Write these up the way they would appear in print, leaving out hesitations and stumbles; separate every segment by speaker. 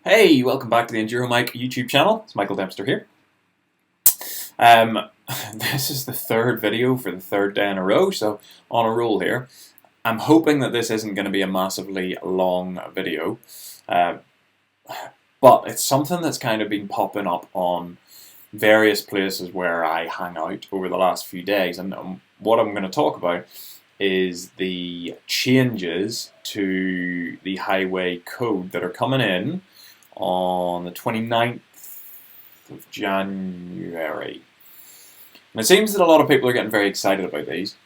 Speaker 1: Hey, welcome back to the Enduro Mike YouTube channel. It's Michael Dempster here. Um, this is the third video for the third day in a row, so on a roll here. I'm hoping that this isn't going to be a massively long video, but it's something that's kind of been popping up on various places where I hang out over the last few days, and what I'm going to talk about is the changes to the highway code that are coming in on the 29th of January. And it seems that a lot of people are getting very excited about these.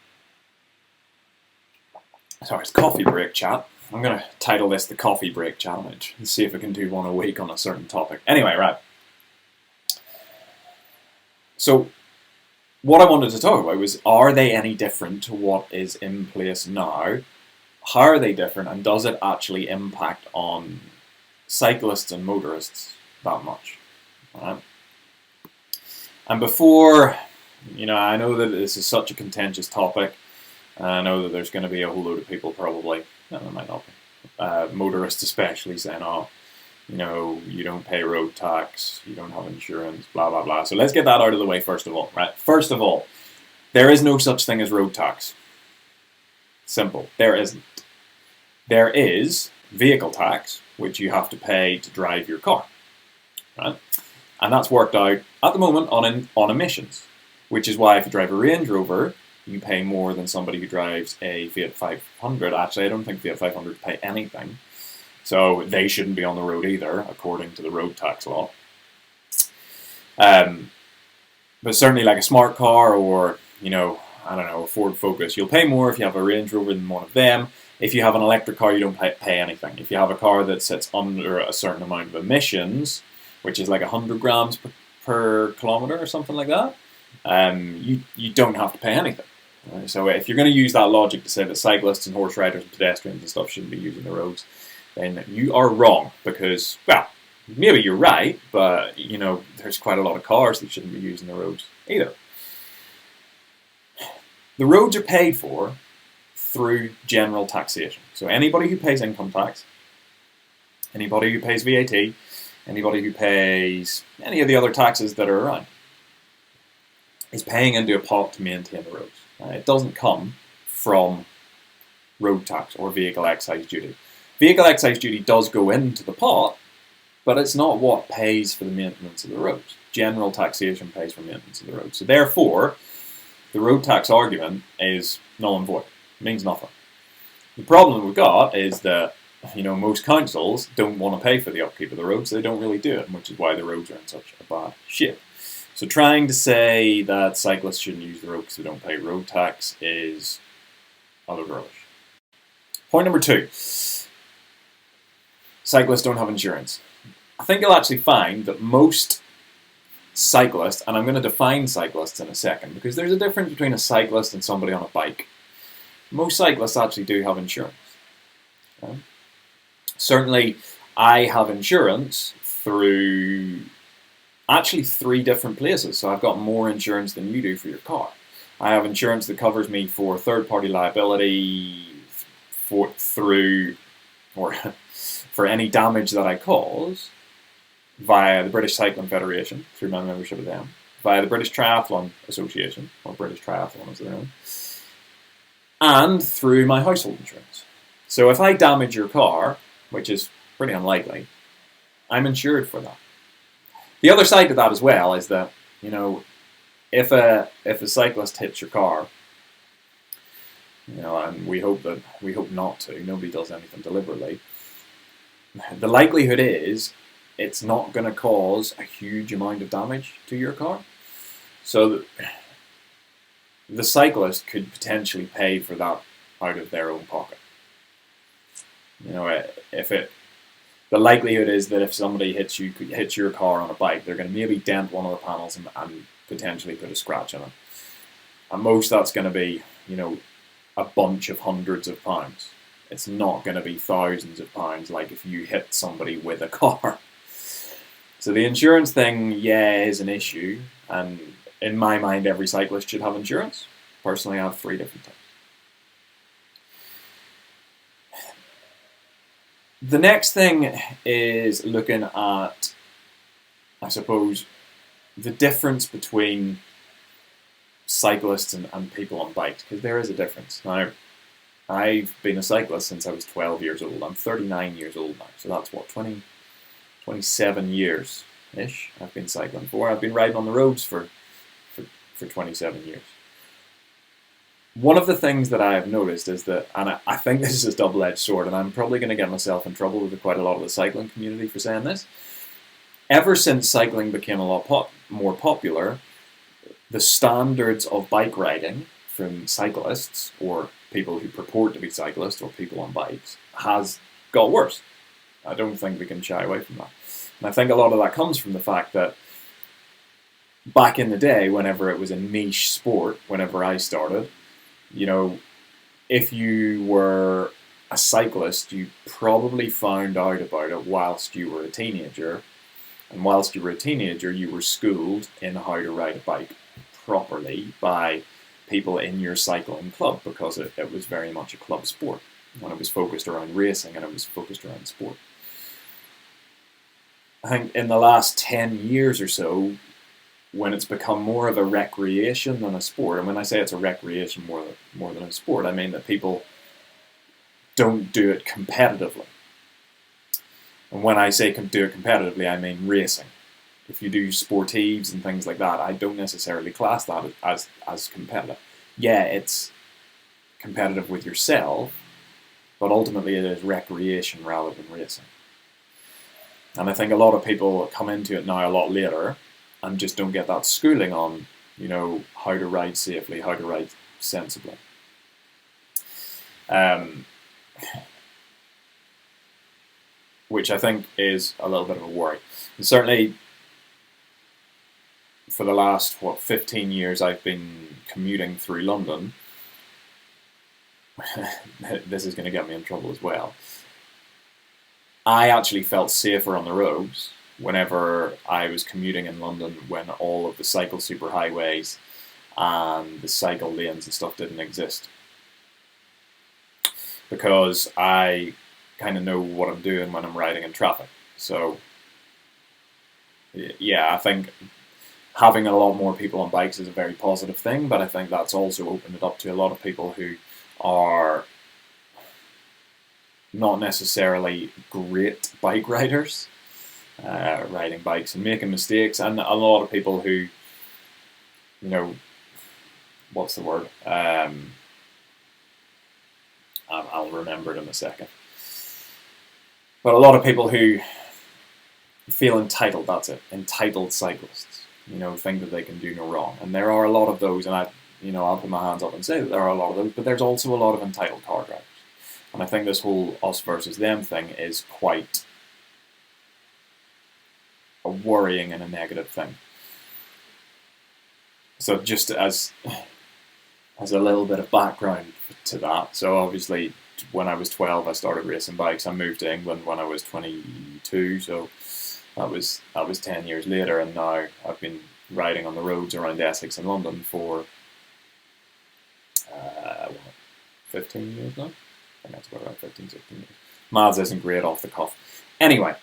Speaker 1: Sorry, it's coffee break chat. I'm going to title this the Coffee Break Challenge and see if I can do one a week on a certain topic. Anyway, right. So, what I wanted to talk about was, are they any different to what is in place now? How are they different, and does it actually impact on cyclists and motorists that much? Right? And before, I know that this is such a contentious topic, and I know that there's going to be a whole load of people probably, there might not be, motorists especially, saying, oh, you don't pay road tax, you don't have insurance, blah, blah, blah. So let's get that out of the way first of all, right? First of all, there is no such thing as road tax. Simple. There isn't. There is vehicle tax, which you have to pay to drive your car, right? And that's worked out at the moment on emissions, which is why if you drive a Range Rover, you pay more than somebody who drives a Fiat 500. Actually, I don't think Fiat 500 pay anything, so they shouldn't be on the road either, according to the road tax law. But certainly, like a smart car or I don't know, a Ford Focus, you'll pay more if you have a Range Rover than one of them. If you have an electric car, you don't pay anything. If you have a car that sits under a certain amount of emissions, which is like 100 grams per kilometre or something like that, you don't have to pay anything. So if you're going to use that logic to say that cyclists and horse riders and pedestrians and stuff shouldn't be using the roads, then you are wrong, because, well, maybe you're right, but, there's quite a lot of cars that shouldn't be using the roads either. The roads are paid for through general taxation. So anybody who pays income tax, anybody who pays VAT, anybody who pays any of the other taxes that are around, is paying into a pot to maintain the roads. It doesn't come from road tax or vehicle excise duty. Vehicle excise duty does go into the pot, but it's not what pays for the maintenance of the roads. General taxation pays for maintenance of the roads. So therefore, the road tax argument is null and void. It means nothing. The problem we've got is that most councils don't want to pay for the upkeep of the roads, so they don't really do it, which is why the roads are in such a bad shape. So trying to say that cyclists shouldn't use the road because they don't pay road tax is utter rubbish. Point number 2. Cyclists don't have insurance. I think you'll actually find that most cyclists, and I'm going to define cyclists in a second, because there's a difference between a cyclist and somebody on a bike. Most cyclists actually do have insurance. Okay? Certainly, I have insurance through actually 3 different places, so I've got more insurance than you do for your car. I have insurance that covers me for third-party liability for any damage that I cause via the British Cycling Federation, through my membership of them, via the British Triathlon Association, or British Triathlon as their own, and through my household insurance. So if I damage your car, which is pretty unlikely, I'm insured for that. The other side to that as well is that, if a cyclist hits your car, and we hope not to, nobody does anything deliberately, the likelihood is it's not going to cause a huge amount of damage to your car. So the cyclist could potentially pay for that out of their own pocket. The likelihood is that if somebody hits your car on a bike, they're going to maybe dent one of the panels and potentially put a scratch in it. At most, that's going to be, a bunch of hundreds of pounds. It's not going to be thousands of pounds like if you hit somebody with a car. So the insurance thing, is an issue, and in my mind, every cyclist should have insurance. Personally, I have 3 different types. The next thing is looking at, I suppose, the difference between cyclists and people on bikes, because there is a difference. Now, I've been a cyclist since I was 12 years old. I'm 39 years old now, so that's what, 27 years-ish I've been cycling for. I've been riding on the roads for 27 years. One of the things that I have noticed is that, and I think this is a double-edged sword, and I'm probably going to get myself in trouble with quite a lot of the cycling community for saying this. Ever since cycling became a lot more popular, the standards of bike riding from cyclists, or people who purport to be cyclists, or people on bikes, has got worse. I don't think we can shy away from that. And I think a lot of that comes from the fact that back in the day, whenever it was a niche sport, whenever I started, you know, if you were a cyclist, you probably found out about it whilst you were a teenager. And whilst you were a teenager, you were schooled in how to ride a bike properly by people in your cycling club, because it was very much a club sport. And it was focused around racing, and it was focused around sport. I think in the last 10 years or so, when it's become more of a recreation than a sport, and when I say it's a recreation more than a sport, I mean that people don't do it competitively. And when I say do it competitively, I mean racing. If you do sportives and things like that, I don't necessarily class that as competitive. Yeah, it's competitive with yourself, but ultimately it is recreation rather than racing. And I think a lot of people come into it now a lot later and just don't get that schooling on, you know, how to ride safely, how to ride sensibly. Which I think is a little bit of a worry. And certainly for the last, 15 years I've been commuting through London. This is going to get me in trouble as well. I actually felt safer on the roads whenever I was commuting in London, when all of the cycle superhighways and the cycle lanes and stuff didn't exist. Because I kind of know what I'm doing when I'm riding in traffic. So, yeah, I think having a lot more people on bikes is a very positive thing, but I think that's also opened it up to a lot of people who are not necessarily great bike riders, riding bikes and making mistakes, and a lot of people who, you know, what's the word? I'll remember it in a second. But a lot of people who feel entitled, that's it, entitled cyclists, you know, think that they can do no wrong. And there are a lot of those, and I'll put my hands up and say that there are a lot of those, but there's also a lot of entitled car drivers. And I think this whole us versus them thing is quite a worrying and a negative thing. So just as a little bit of background to that, so obviously when I was 12 I started racing bikes. I moved to England when I was 22, so that was 10 years later, and now I've been riding on the roads around Essex and London for 15 years now. I think that's about right, 15, 16 years. Maths isn't great off the cuff. Anyway,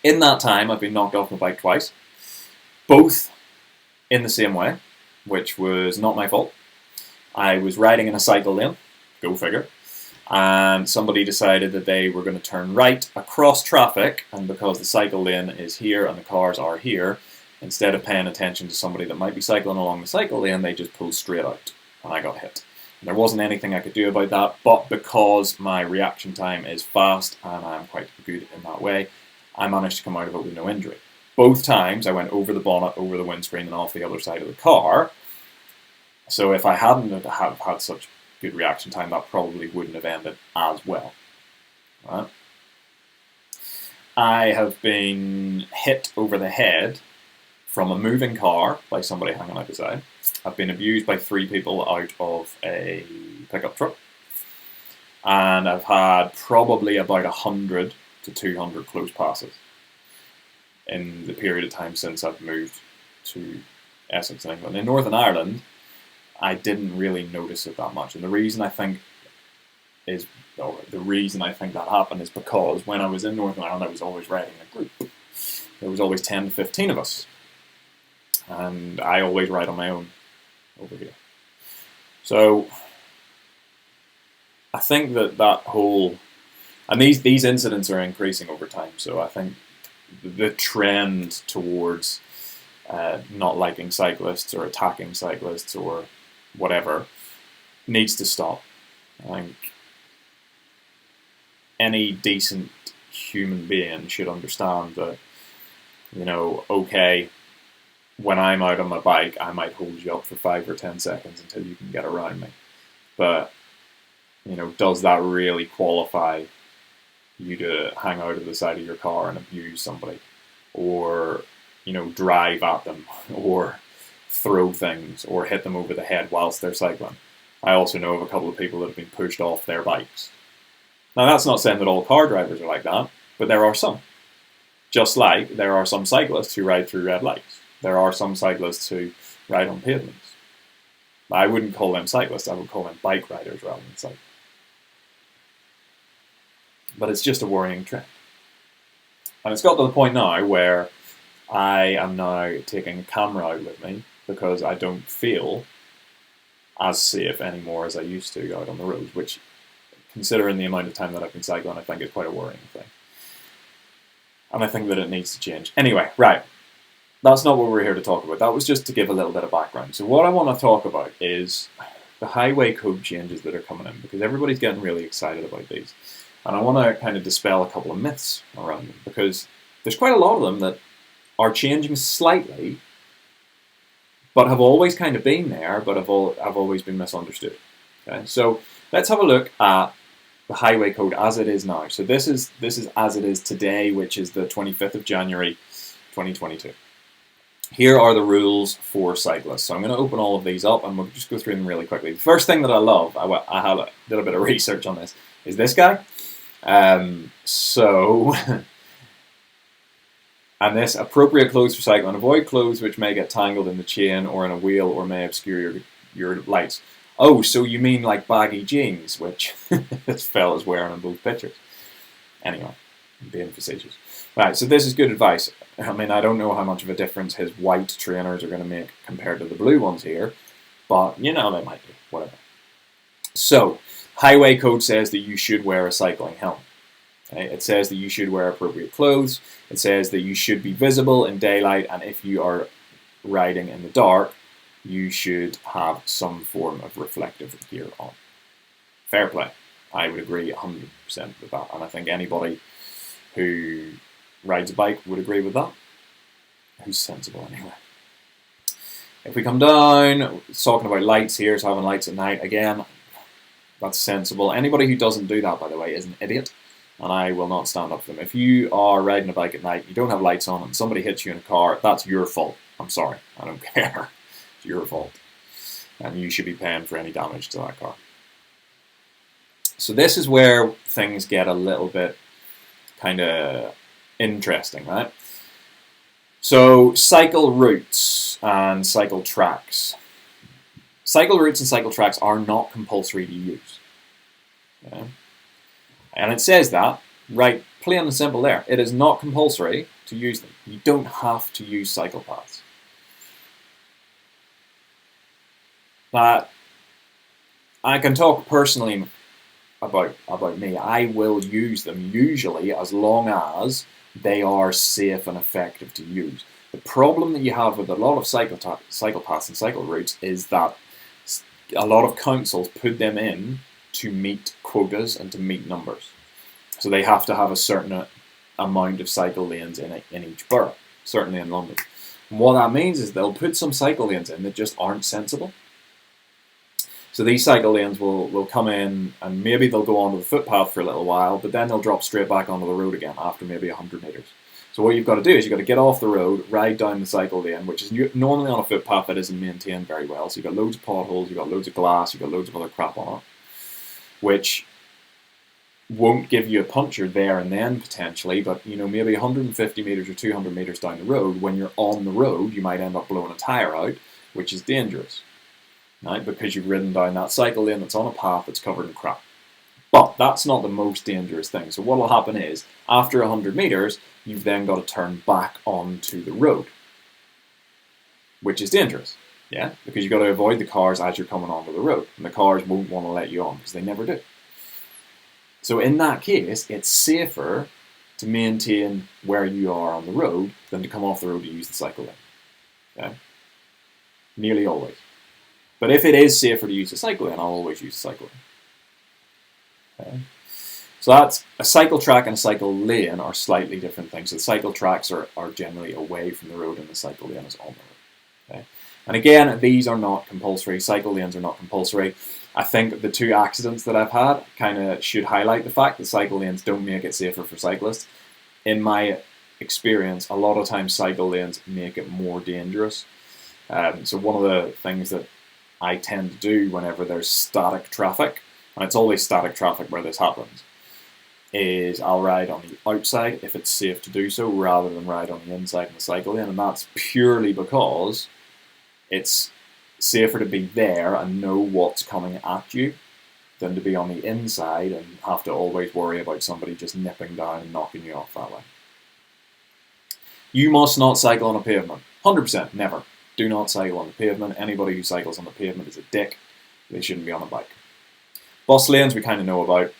Speaker 1: in that time I've been knocked off my bike twice, both in the same way, which was not my fault. I was riding in a cycle lane, go figure, and somebody decided that they were going to turn right across traffic, and because the cycle lane is here and the cars are here, instead of paying attention to somebody that might be cycling along the cycle lane, they just pulled straight out, and I got hit. And there wasn't anything I could do about that, but because my reaction time is fast and I'm quite good in that way, I managed to come out of it with no injury. Both times I went over the bonnet, over the windscreen, and off the other side of the car. So if I hadn't have had such good reaction time, that probably wouldn't have ended as well. Right? I have been hit over the head from a moving car by somebody hanging out the side. I've been abused by 3 people out of a pickup truck. And I've had probably about 100 to 200 close passes in the period of time since I've moved to Essex, England. In Northern Ireland, I didn't really notice it that much. And the reason I think is the reason I think that happened is because when I was in Northern Ireland, I was always riding in a group. There was always 10 to 15 of us. And I always ride on my own over here. So I think that whole... And these incidents are increasing over time. So I think the trend towards not liking cyclists or attacking cyclists or whatever needs to stop. I think any decent human being should understand that, okay, when I'm out on my bike, I might hold you up for 5 or 10 seconds until you can get around me. But, does that really qualify you to hang out at the side of your car and abuse somebody? Or, drive at them, or throw things, or hit them over the head whilst they're cycling? I also know of a couple of people that have been pushed off their bikes. Now, that's not saying that all car drivers are like that, but there are some. Just like there are some cyclists who ride through red lights. There are some cyclists who ride on pavements. I wouldn't call them cyclists, I would call them bike riders rather than cyclists. But it's just a worrying trend. And it's got to the point now where I am now taking a camera out with me because I don't feel as safe anymore as I used to out on the road, which, considering the amount of time that I've been cycling, I think is quite a worrying thing. And I think that it needs to change. Anyway, right. That's not what we're here to talk about. That was just to give a little bit of background. So what I want to talk about is the highway code changes that are coming in, because everybody's getting really excited about these. And I want to kind of dispel a couple of myths around them, because there's quite a lot of them that are changing slightly, but have always kind of been there, but have always been misunderstood. Okay? So let's have a look at the highway code as it is now. So this is as it is today, which is the 25th of January, 2022. Here are the rules for cyclists. So I'm going to open all of these up and we'll just go through them really quickly. The first thing that I love, I did a bit of research on this, is this guy. And this: appropriate clothes for cycling. Avoid clothes which may get tangled in the chain or in a wheel or may obscure your lights. Oh, so you mean like baggy jeans, which this fella's wearing in both pictures. Anyway, I'm being facetious. Right, so this is good advice. I mean, I don't know how much of a difference his white trainers are going to make compared to the blue ones here, but, they might do, whatever. So, highway code says that you should wear a cycling helmet. Okay? It says that you should wear appropriate clothes. It says that you should be visible in daylight, and if you are riding in the dark, you should have some form of reflective gear on. Fair play. I would agree 100% with that, and I think anybody who rides a bike would agree with that. Who's sensible anyway. If we come down, it's talking about lights here, so having lights at night, again, that's sensible. Anybody who doesn't do that, by the way, is an idiot, and I will not stand up for them. If you are riding a bike at night, you don't have lights on, and somebody hits you in a car, that's your fault. I'm sorry, I don't care. It's your fault. And you should be paying for any damage to that car. So this is where things get a little bit kind of interesting, right? So cycle routes and cycle tracks. Cycle routes and cycle tracks are not compulsory to use. Okay? And it says that, right, plain and simple there. It is not compulsory to use them. You don't have to use cycle paths. But I can talk personally about me. I will use them usually as long as they are safe and effective to use. The problem that you have with a lot of cycle paths and cycle routes is that a lot of councils put them in to meet quotas and to meet numbers. So they have to have a certain amount of cycle lanes in each borough, certainly in London. And what that means is they'll put some cycle lanes in that just aren't sensible. So these cycle lanes will come in and maybe they'll go onto the footpath for a little while, but then they'll drop straight back onto the road again after maybe 100 metres. So what you've got to do is you've got to get off the road, ride down the cycle lane, which is normally on a footpath that isn't maintained very well. So you've got loads of potholes, you've got loads of glass, you've got loads of other crap on it, which won't give you a puncture there and then potentially, but maybe 150 metres or 200 metres down the road, when you're on the road, you might end up blowing a tyre out, which is dangerous. Right, because you've ridden down that cycle lane that's on a path that's covered in crap. But that's not the most dangerous thing. So what will happen is, after 100 metres, you've then got to turn back onto the road, which is dangerous, yeah? Because you've got to avoid the cars as you're coming onto the road, and the cars won't want to let you on, because they never do. So in that case, it's safer to maintain where you are on the road than to come off the road to use the cycle lane, okay? Nearly always. But if it is safer to use the cycle lane, I'll always use the cycle lane. Okay? So that's a cycle track and a cycle lane are slightly different things. So the cycle tracks are generally away from the road and the cycle lane is on the road. Okay? And again, these are not compulsory. Cycle lanes are not compulsory. I think the 2 accidents that I've had kind of should highlight the fact that cycle lanes don't make it safer for cyclists. In my experience, a lot of times cycle lanes make it more dangerous. So one of the things that I tend to do whenever there's static traffic, and it's always static traffic where this happens, is I'll ride on the outside if it's safe to do so, rather than ride on the inside in the cycle lane, and that's purely because it's safer to be there and know what's coming at you than to be on the inside and have to always worry about somebody just nipping down and knocking you off that way. You must not cycle on a pavement. 100%, never. Do not cycle on the pavement. Anybody who cycles on the pavement is a dick. They shouldn't be on a bike. Bus lanes we kind of know about.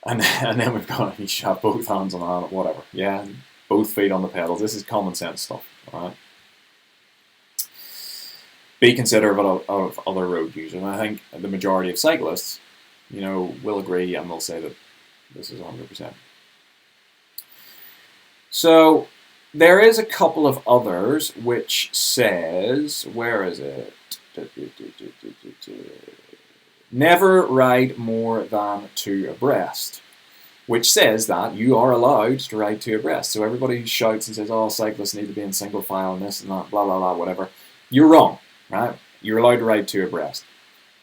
Speaker 1: And then we've got, you should have both hands on the handle, whatever. Yeah, both feet on the pedals. This is common sense stuff. Alright. Be considerate of other road users. And I think the majority of cyclists, will agree and will say that this is 100%. So there is a couple of others which says, where is it? Never ride more than 2 abreast, which says that you are allowed to ride 2 abreast. So everybody who shouts and says, oh, cyclists need to be in single file and this and that, blah, blah, blah, whatever, you're wrong, right? You're allowed to ride 2 abreast.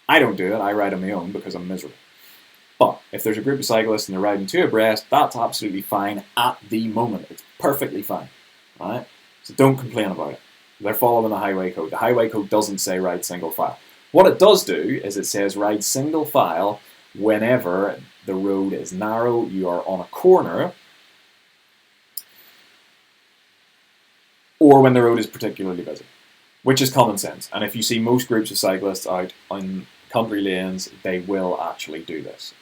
Speaker 1: I don't do it. I ride on my own because I'm miserable. But if there's a group of cyclists and they're riding 2 abreast, that's absolutely fine at the moment. It's perfectly fine, right? So don't complain about it. They're following the highway code. The highway code doesn't say ride single file. What it does do is it says ride single file whenever the road is narrow, you are on a corner, or when the road is particularly busy, which is common sense. And if you see most groups of cyclists out on country lanes, they will actually do this.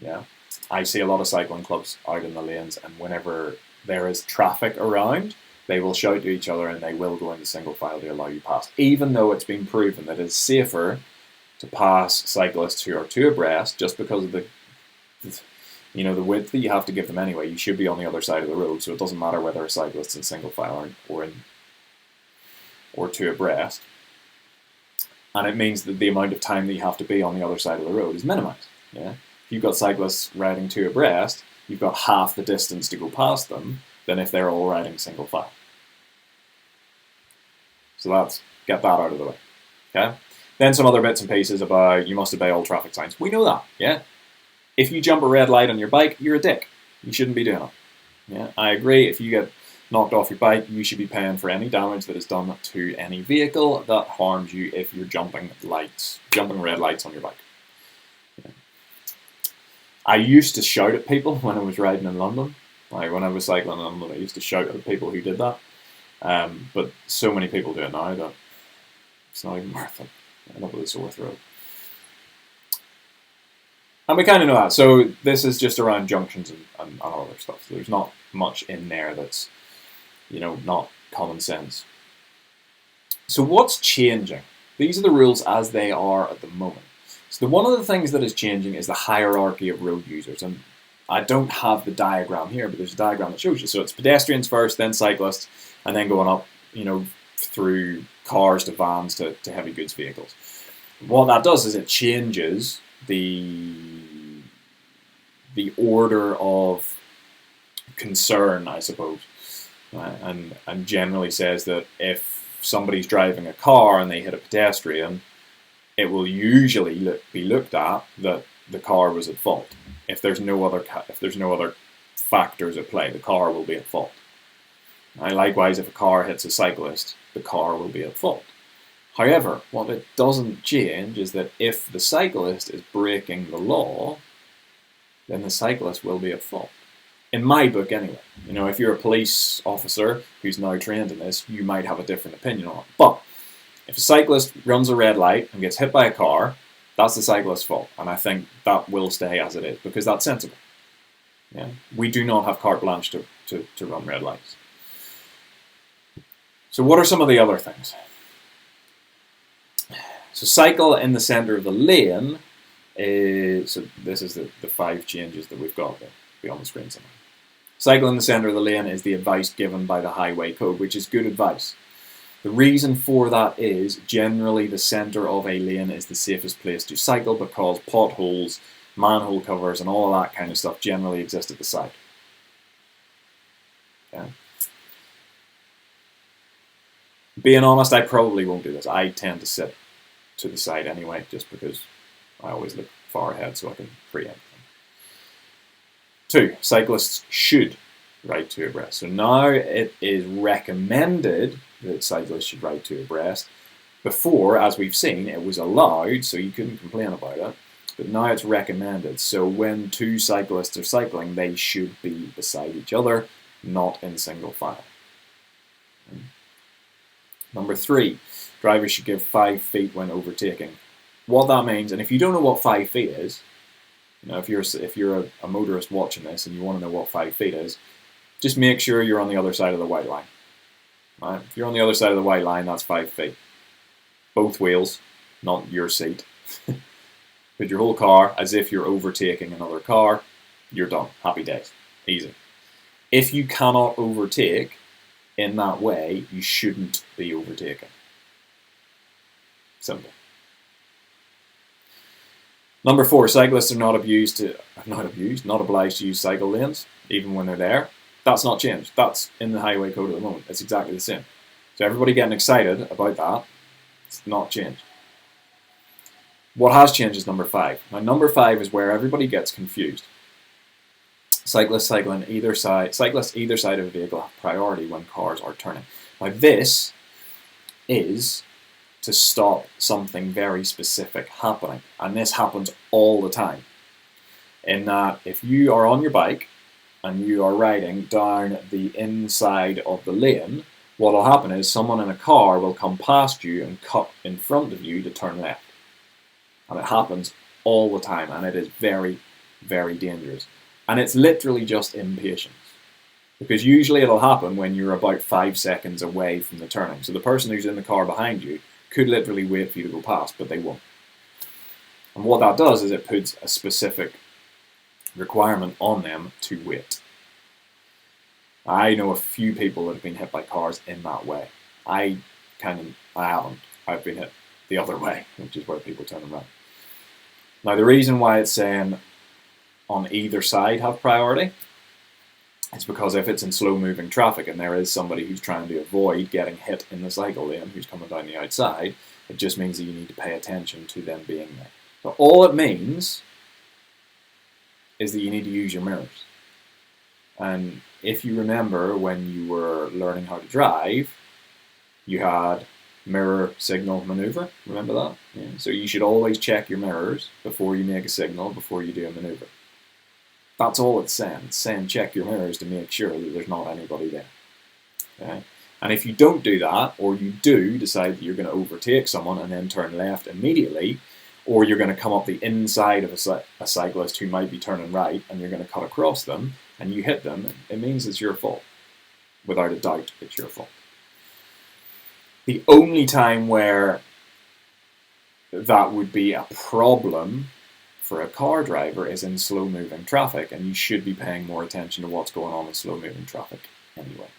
Speaker 1: Yeah, I see a lot of cycling clubs out in the lanes, and whenever there is traffic around, they will shout to each other and they will go into single file to allow you past, even though it's been proven that it's safer to pass cyclists who are 2 abreast just because of the width that you have to give them anyway. You should be on the other side of the road, so it doesn't matter whether a cyclist's in single file or 2 abreast. And it means that the amount of time that you have to be on the other side of the road is minimized. Yeah? If you've got cyclists riding 2 abreast, you've got half the distance to go past them than if they're all riding single file. So get that out of the way. Okay? Then some other bits and pieces about you must obey all traffic signs. We know that, yeah? If you jump a red light on your bike, you're a dick. You shouldn't be doing it. Yeah? I agree, if you get knocked off your bike, you should be paying for any damage that is done to any vehicle that harms you if you're jumping red lights on your bike. Yeah. I used to shout at people when I was riding in London. Like when I was cycling in London, I used to shout at people who did that. But so many people do it now that it's not even worth it. I end up with a sore throat. And we kind of know that. So this is just around junctions and other stuff. So there's not much in there that's, not common sense. So what's changing? These are the rules as they are at the moment. So one of the things that is changing is the hierarchy of road users. And I don't have the diagram here, but there's a diagram that shows you. So it's pedestrians first, then cyclists, and then going up, through cars to vans to heavy goods vehicles. What that does is it changes the order of concern, I suppose, and generally says that if somebody's driving a car and they hit a pedestrian, it will usually be looked at that the car was at fault. If there's no other factors at play, the car will be at fault. And likewise, if a car hits a cyclist, the car will be at fault. However, what it doesn't change is that if the cyclist is breaking the law, then the cyclist will be at fault. In my book, anyway. If you're a police officer who's now trained in this, you might have a different opinion on it. But if a cyclist runs a red light and gets hit by a car, that's the cyclist's fault. And I think that will stay as it is, because that's sensible. Yeah? We do not have carte blanche to run red lights. So what are some of the other things? So cycle in the center of the lane. So this is the 5 changes that we've got there. Be on the screen somewhere. Cycle in the center of the lane is the advice given by the highway code, which is good advice. The reason for that is generally the center of a lane is the safest place to cycle, because potholes, manhole covers, and all of that kind of stuff generally exist at the side. Okay. Being honest, I probably won't do this. I tend to sit to the side anyway, just because I always look far ahead so I can preempt. 2, cyclists should ride 2 abreast. So now it is recommended that cyclists should ride 2 abreast. Before, as we've seen, it was allowed, so you couldn't complain about it. But now it's recommended. So when 2 cyclists are cycling, they should be beside each other, not in single file. Number 3, drivers should give 5 feet when overtaking. What that means, and if you don't know what 5 feet is, if you're a motorist watching this and you want to know what 5 feet is, just make sure you're on the other side of the white line. Right? If you're on the other side of the white line, that's 5 feet. Both wheels, not your seat. Put your whole car as if you're overtaking another car. You're done. Happy days. Easy. If you cannot overtake in that way, you shouldn't be overtaking. Simple. Number 4, cyclists are not obliged to use cycle lanes, even when they're there. That's not changed. That's in the highway code at the moment. It's exactly the same. So everybody getting excited about that, it's not changed. What has changed is number 5. Now number 5 is where everybody gets confused. Cyclists either side of a vehicle have priority when cars are turning. Now this is to stop something very specific happening. And this happens all the time. In that if you are on your bike and you are riding down the inside of the lane, what will happen is someone in a car will come past you and cut in front of you to turn left. And it happens all the time, and it is very, very dangerous. And it's literally just impatience. Because usually it'll happen when you're about 5 seconds away from the turning. So the person who's in the car behind you could literally wait for you to go past, but they won't. And what that does is it puts a specific requirement on them to wait. I know a few people that have been hit by cars in that way. I haven't. I've been hit the other way, which is where people turn around. Now the reason why it's saying on either side have priority is because if it's in slow moving traffic and there is somebody who's trying to avoid getting hit in the cycle lane who's coming down the outside, it just means that you need to pay attention to them being there. So all it means is that you need to use your mirrors. And if you remember when you were learning how to drive, you had mirror, signal, maneuver. Remember that? Yeah. So you should always check your mirrors before you make a signal, before you do a maneuver. That's all it's saying. It's saying check your mirrors to make sure that there's not anybody there. Okay? And if you don't do that, or you do decide that you're going to overtake someone and then turn left immediately, or you're going to come up the inside of a cyclist who might be turning right and you're going to cut across them and you hit them, it means it's your fault. Without a doubt, it's your fault. The only time where that would be a problem for a car driver is in slow-moving traffic, and you should be paying more attention to what's going on in slow-moving traffic anyway.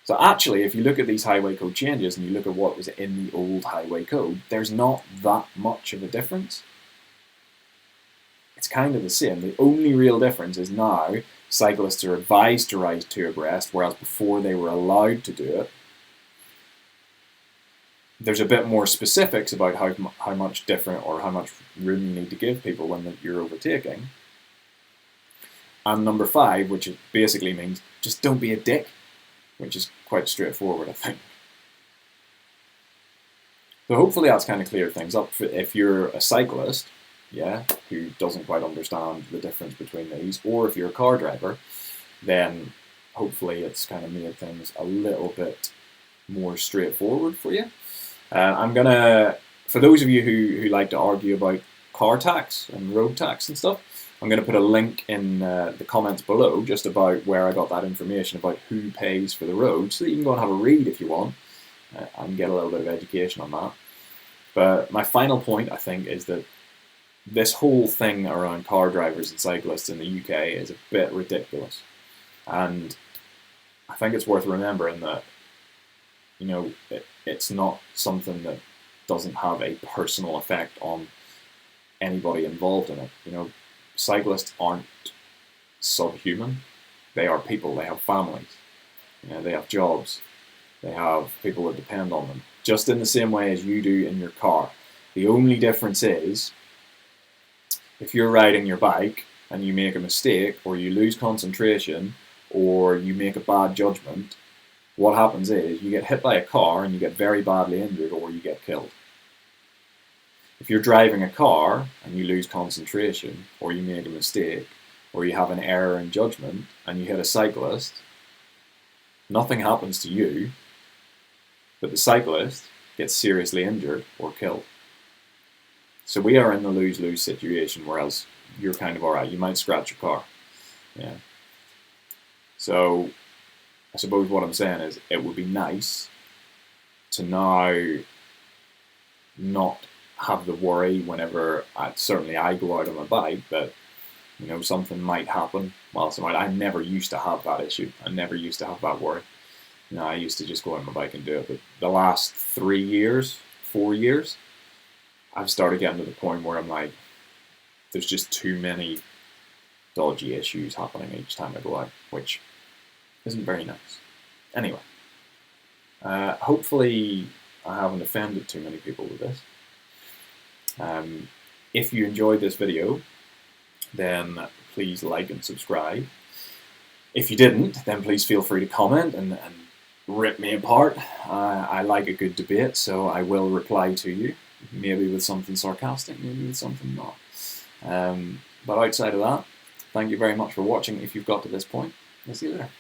Speaker 1: So actually, if you look at these highway code changes and you look at what was in the old highway code, there's not that much of a difference. It's kind of the same. The only real difference is now cyclists are advised to ride 2 abreast, whereas before they were allowed to do it. There's a bit more specifics about how much different or how much room you need to give people when you're overtaking. And number 5, which basically means just don't be a dick, which is quite straightforward, I think. So hopefully that's kind of cleared things up. If you're a cyclist yeah, who doesn't quite understand the difference between these, or if you're a car driver, then hopefully it's kind of made things a little bit more straightforward for you. I'm gonna, for those of you who like to argue about car tax and road tax and stuff, I'm going to put a link in the comments below just about where I got that information about who pays for the road, so that you can go and have a read if you want and get a little bit of education on that. But my final point, I think, is that this whole thing around car drivers and cyclists in the UK is a bit ridiculous. And I think it's worth remembering that, you know, it's not something that doesn't have a personal effect on anybody involved in it. You know, cyclists aren't subhuman. They are people. They have families. You know, they have jobs. They have people that depend on them, just in the same way as you do in your car. The only difference is, if you're riding your bike and you make a mistake, or you lose concentration, or you make a bad judgment, what happens is you get hit by a car and you get very badly injured, or you get killed. If you're driving a car and you lose concentration, or you make a mistake, or you have an error in judgment and you hit a cyclist, nothing happens to you, but the cyclist gets seriously injured or killed. So we are in the lose-lose situation, whereas you're kind of alright. You might scratch your car. Yeah. So I suppose what I'm saying is, it would be nice to now not have the worry whenever certainly I go out on my bike that, you know, something might happen whilst I'm out. I never used to have that issue. I never used to have that worry. You know, I used to just go on my bike and do it. But the last 3 years, 4 years, I've started getting to the point where I'm like, there's just too many dodgy issues happening each time I go out, which isn't very nice. Anyway, hopefully I haven't offended too many people with this. If you enjoyed this video, then please like and subscribe. If you didn't, then please feel free to comment and rip me apart. I like a good debate, so I will reply to you, maybe with something sarcastic, maybe with something not. But outside of that, thank you very much for watching if you've got to this point. I'll see you later.